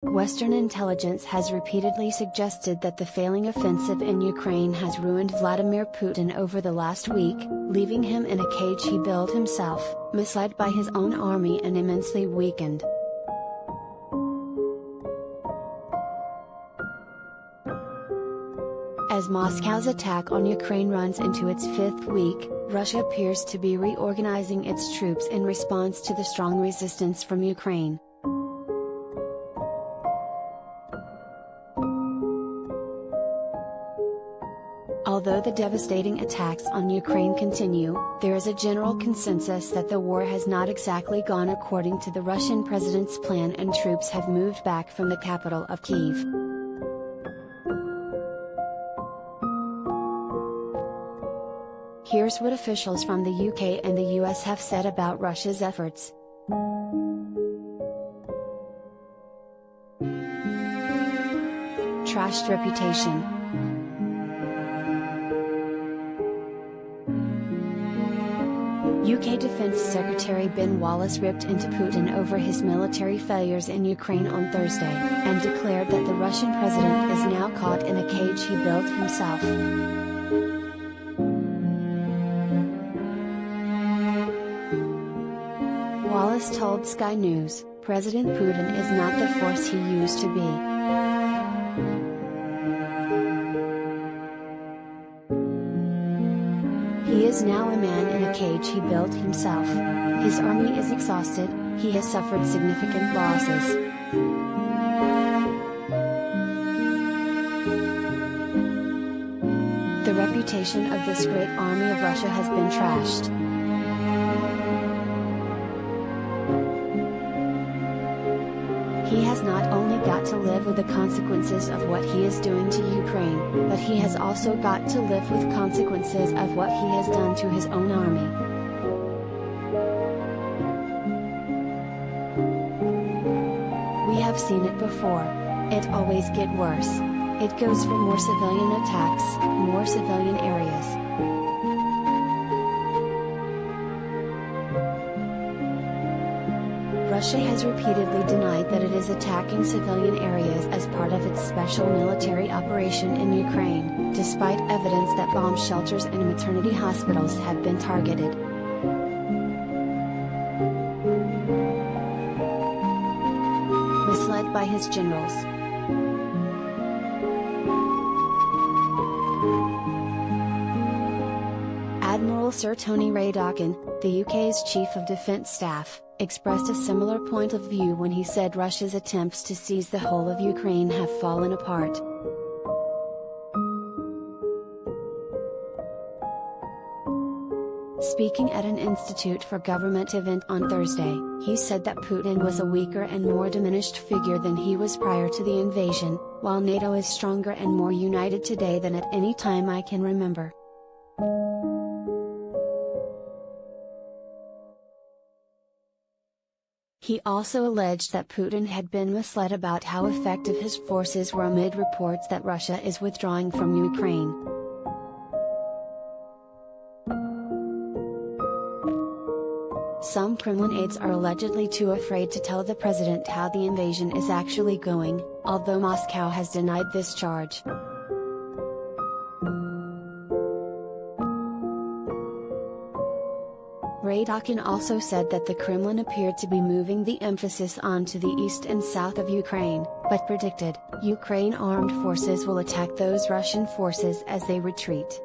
Western intelligence has repeatedly suggested that the failing offensive in Ukraine has ruined Vladimir Putin over the last week, leaving him in a cage he built himself, misled by his own army and immensely weakened. As Moscow's attack on Ukraine runs into its fifth week, Russia appears to be reorganizing its troops in response to the strong resistance from Ukraine. Although the devastating attacks on Ukraine continue, there is a general consensus that the war has not exactly gone according to the Russian president's plan and troops have moved back from the capital of Kyiv. Here's what officials from the UK and the US have said about Russia's efforts. Trashed reputation. UK Defense Secretary Ben Wallace ripped into Putin over his military failures in Ukraine on Thursday, and declared that the Russian president is now caught in a cage he built himself. Wallace told Sky News, "President Putin is not the force he used to be. He is now a man in a cage he built himself. His army is exhausted, he has suffered significant losses. The reputation of this great army of Russia has been trashed. He has not only got to live with the consequences of what he is doing to Ukraine, but he has also got to live with consequences of what he has done to his own army. We have seen it before. It always gets worse. It goes for more civilian attacks, more civilian areas. Russia has repeatedly denied that it is attacking civilian areas as part of its special military operation in Ukraine, despite evidence that bomb shelters and maternity hospitals have been targeted. Misled by his generals. Admiral Sir Tony Radakin, the UK's Chief of Defence Staff, expressed a similar point of view when he said Russia's attempts to seize the whole of Ukraine have fallen apart. Speaking at an Institute for Government event on Thursday, he said that Putin was a weaker and more diminished figure than he was prior to the invasion, while NATO is stronger and more united today than at any time I can remember. He also alleged that Putin had been misled about how effective his forces were amid reports that Russia is withdrawing from Ukraine. Some Kremlin aides are allegedly too afraid to tell the president how the invasion is actually going, although Moscow has denied this charge. Radakin also said that the Kremlin appeared to be moving the emphasis onto the east and south of Ukraine, but predicted, Ukraine armed forces will attack those Russian forces as they retreat.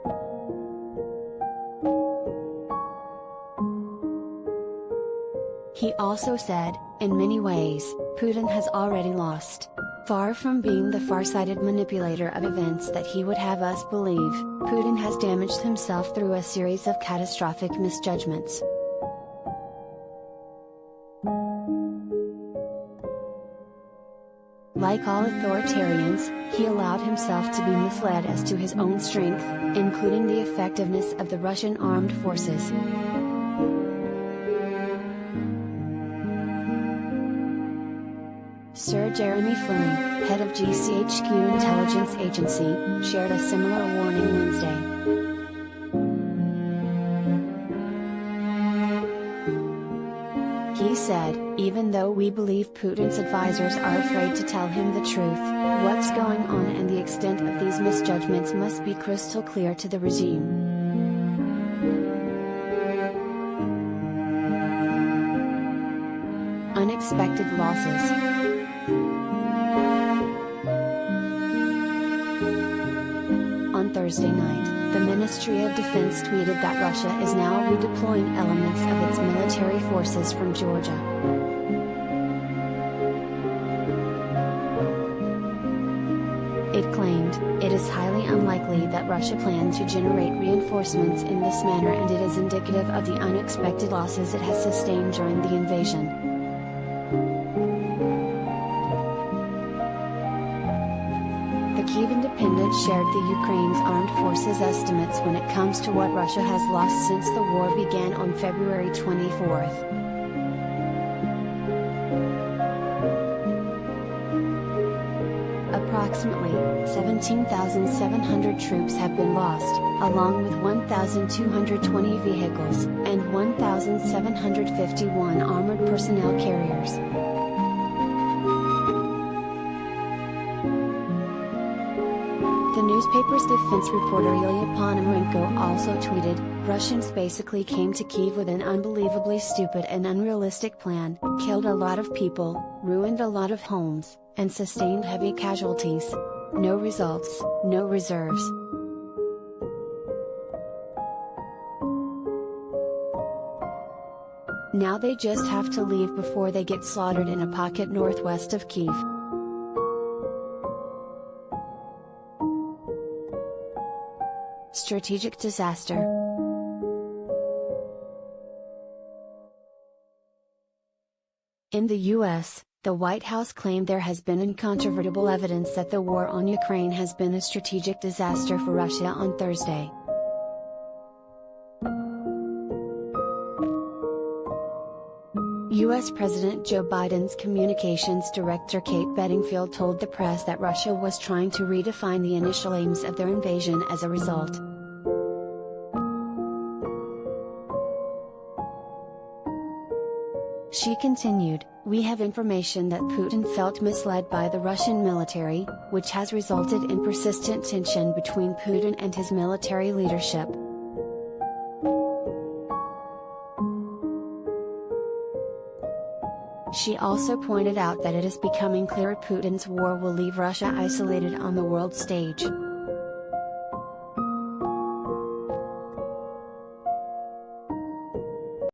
He also said, in many ways, Putin has already lost. Far from being the far-sighted manipulator of events that he would have us believe, Putin has damaged himself through a series of catastrophic misjudgments. Like all authoritarians, he allowed himself to be misled as to his own strength, including the effectiveness of the Russian armed forces. Sir Jeremy Fleming, head of GCHQ intelligence agency, shared a similar warning Wednesday. He said, "Even though we believe Putin's advisors are afraid to tell him the truth, what's going on and the extent of these misjudgments must be crystal clear to the regime." Unexpected losses. On Thursday night, the Ministry of Defense tweeted that Russia is now redeploying elements of its military forces from Georgia. It claimed, "It is highly unlikely that Russia planned to generate reinforcements in this manner, and it is indicative of the unexpected losses it has sustained during the invasion." The Kyiv Independent shared the Ukraine's armed forces estimates when it comes to what Russia has lost since the war began on February 24. Approximately 17,700 troops have been lost, along with 1,220 vehicles, and 1,751 armored personnel carriers. The newspaper's defense reporter Ilya Ponomarenko also tweeted, "Russians basically came to Kyiv with an unbelievably stupid and unrealistic plan, killed a lot of people, ruined a lot of homes, and sustained heavy casualties. No results, no reserves. Now they just have to leave before they get slaughtered in a pocket northwest of Kyiv." Strategic disaster. In the U.S., the White House claimed there has been incontrovertible evidence that the war on Ukraine has been a strategic disaster for Russia on Thursday. U.S. President Joe Biden's communications director Kate Bedingfield told the press that Russia was trying to redefine the initial aims of their invasion as a result. She continued, "We have information that Putin felt misled by the Russian military, which has resulted in persistent tension between Putin and his military leadership." She also pointed out that it is becoming clear Putin's war will leave Russia isolated on the world stage.